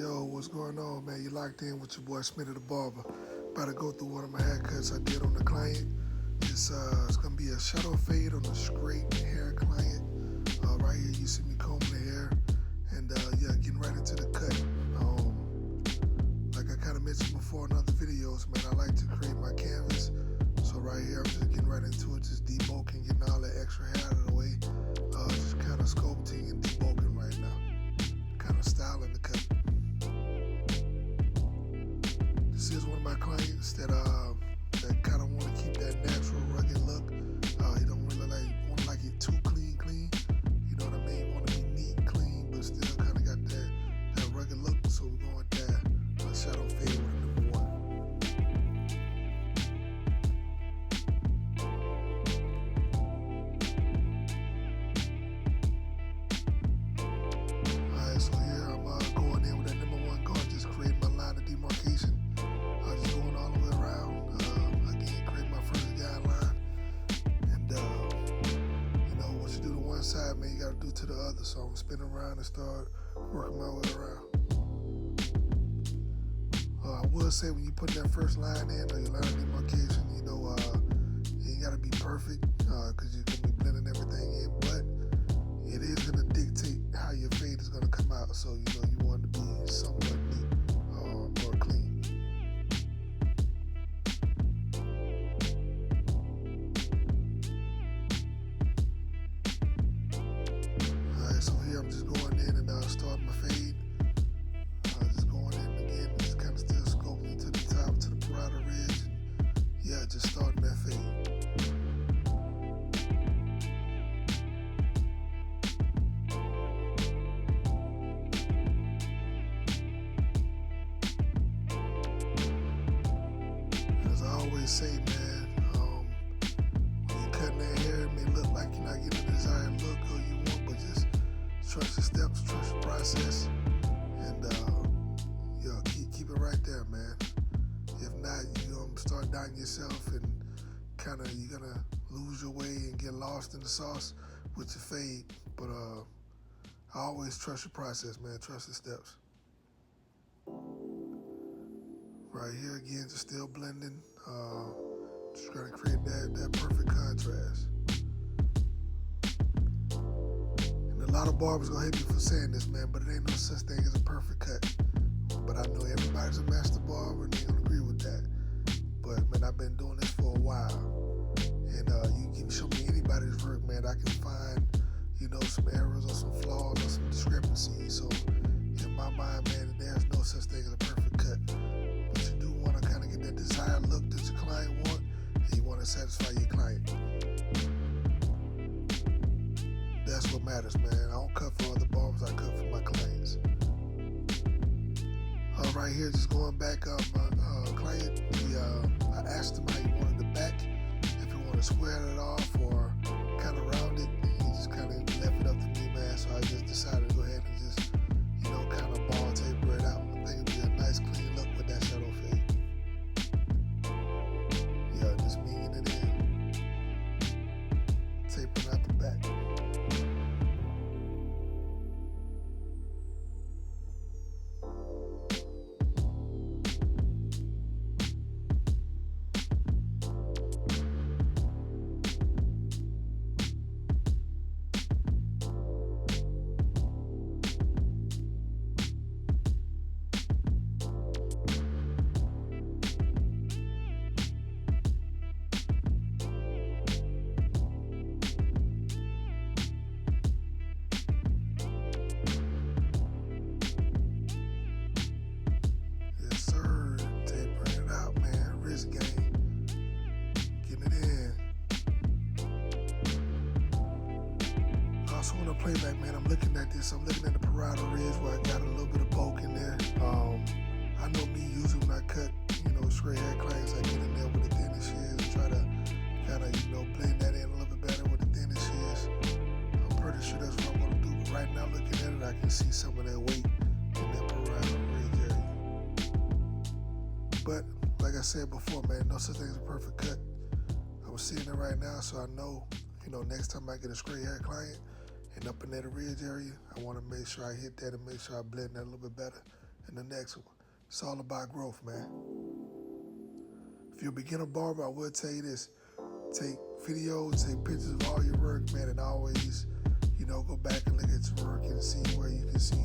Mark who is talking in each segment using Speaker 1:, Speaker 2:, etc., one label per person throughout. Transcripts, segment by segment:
Speaker 1: Yo, what's going on, man? You locked in with your boy Smitty the Barber. About to go through one of my haircuts I did on the client. It's gonna be a shadow fade on the straight hair client. Right here, you see me combing the hair, and yeah, getting right into the cut. Like I kind of mentioned before in other videos, man, I like to create my canvas. So right here, I'm just getting right into it, just debulking, getting all that extra hair out of the way. Just kind of sculpting and debulking right now, kind of styling the cut. This is one of my clients that kind of want to keep that natural, rugged look. He don't really want to like it too clean. You know what I mean? Want to be neat, clean, but still kind of got that rugged look. So we're going with that shadow fade with number one. Alright, so here I'm going in with that number one guard, just creating my line of demarcation. Just going all the way around. Again, create my first guideline. And you know, what you do to one side, man, you gotta do to the other. So I'm spinning around and start working my way around. I would say when you put that first line in, or your line of demarcation, you know, you ain't gotta be perfect, because you're gonna be blending everything in, but it is gonna dictate how your fade is gonna come out. So you know, you want it to be somewhat neat or clean. Alright, so here I'm just going in and starting my fade. Just going in again, just kind of still sculpting to the top, to the parietal ridge, and yeah, just starting that fade. As I always say, man, when you're cutting that hair, it may look like you're not getting the desired look or you want, but just trust your steps, trust your process, and yeah, keep it right there, man. If not, you're gonna start doubting yourself, and kind of you're gonna lose your way and get lost in the sauce with your fade. But I always trust your process, man. Trust the steps. Right here again, just still blending. Just trying to create that perfect contrast. And a lot of barbers gonna hate me for saying this, man, but it ain't no such thing as a perfect cut. But I know everybody's a master barber and they gonna agree with that. But man, I've been doing this for a while, and you can show me anybody's work, man. I can find, you know, some errors or some flaws or some discrepancies. So in my mind, man, there's no such thing as a perfect cut. But you do want to kind of get that desired look that your client want, and you want to satisfy your client. That's what matters, man. I don't cut for other barbers, I cut for my clients. Right here, just going back up my client, I asked him how he wanted the back, if he wanted to square it off or kind of round it. He just kind of left it up to me, man, so I just decided to go ahead and just, you know, kind of ball taper it out. I think it'd be a nice clean look with that shadow fade. Yeah, just minging it in, tapering out the back. Playback, man, I'm looking at this. I'm looking at the parietal ridge where I got a little bit of bulk in there. I know me usually when I cut, you know, straight hair clients, I get in there with the thinnest shears and try to kind of, you know, blend that in a little bit better with the thinnest shears. I'm pretty sure that's what I'm gonna do. But right now, looking at it, I can see some of that weight in that parietal ridge area. But like I said before, man, no such thing as a perfect cut. I'm seeing it right now, so I know, you know, next time I get a straight hair client, and up in that ridge area, I want to make sure I hit that and make sure I blend that a little bit better and the next one. It's all about growth, man. If you're a beginner barber, I will tell you this. Take videos, take pictures of all your work, man, and always, go back and look at your work and see where you can see,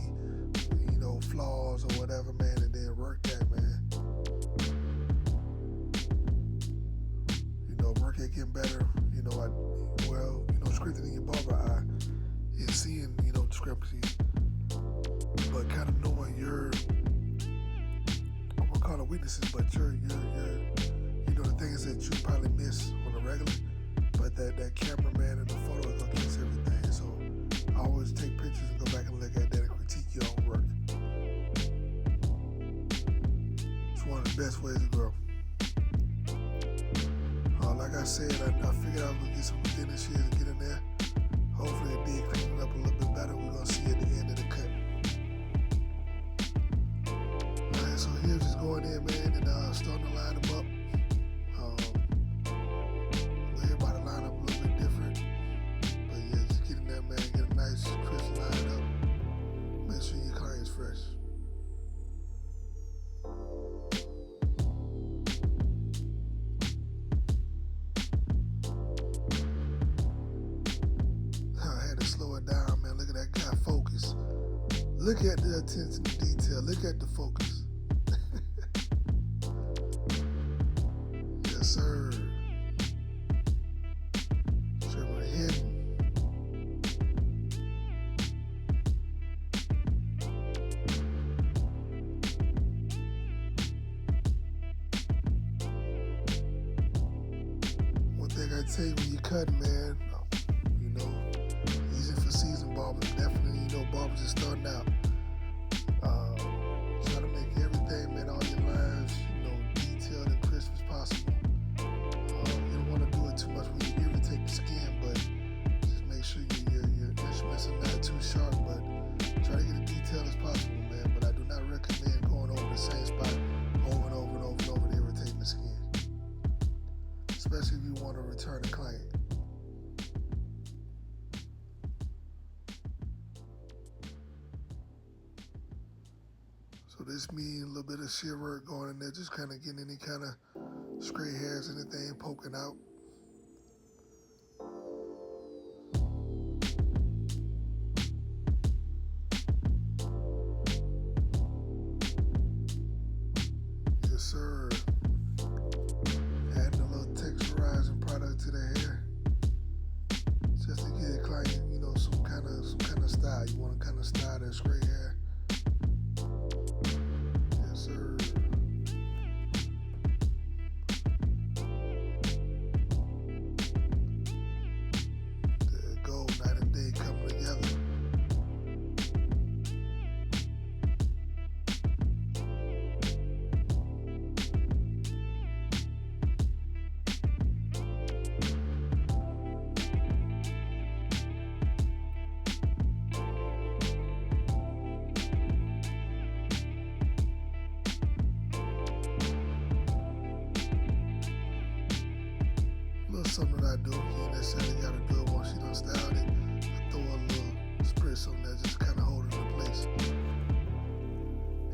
Speaker 1: flaws or whatever, man, and then work that, man. Work it getting better, strengthening your barber eye is seeing, discrepancies, but kind of knowing your, I won't call it weaknesses, but your the things that you probably miss on a regular, but that cameraman and the photo is gonna catch everything. So I always take pictures and go back and look at that and critique your own work. It's one of the best ways to grow. Like I said, I figured I was gonna get some within this year and get in there. Hopefully it did clean it up a little bit better. We're gonna see at the end of the cut. Alright, so here's just going in, man, and starting to line them up. Everybody line up a little bit different. But yeah, just get in there, man, get a nice crisp line up. Make sure your client's fresh. Slow it down, man. Look at that guy focus. Look at the attention to detail. Look at the focus. Yes, sir. Trimmer hidden. One thing I tell you when you cut, man, for seasoned barbers, definitely, barbers are starting out. Try to make everything, man, all your lines, detailed and crisp as possible. You don't want to do it too much when you irritate the skin, but just make sure your instruments are not too sharp, but try to get it detailed as possible, man. But I do not recommend going over the same spot over and over and over and over and irritating the skin, especially if you want to return a client. So this means a little bit of shear work going in there, just kind of getting any kind of stray hairs, anything poking out. Yes, sir. Adding a little texturizing product to the hair, just to get a client, some kind of style. You want to kind of style that stray hair. Something that I do, you ain't necessarily gotta do it once you done styled it. I throw a little spritz on there, just kind of hold it in place.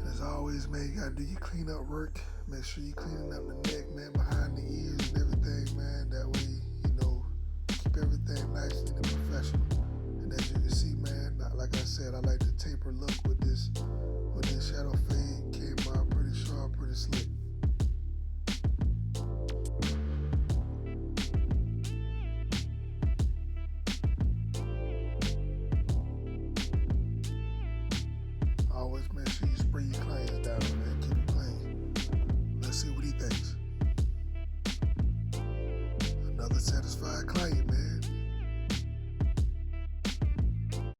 Speaker 1: And as always, man, you gotta do your cleanup work. Make sure you cleaning up the neck, man, behind the ears and everything, man. That way, keep everything nice and professional. And as you can see, man, like I said, I like the taper look with this shadow fade. Came out pretty sharp, pretty slick. Always make sure you spray your clients down, man. Keep it clean. Let's see what he thinks. Another satisfied client, man.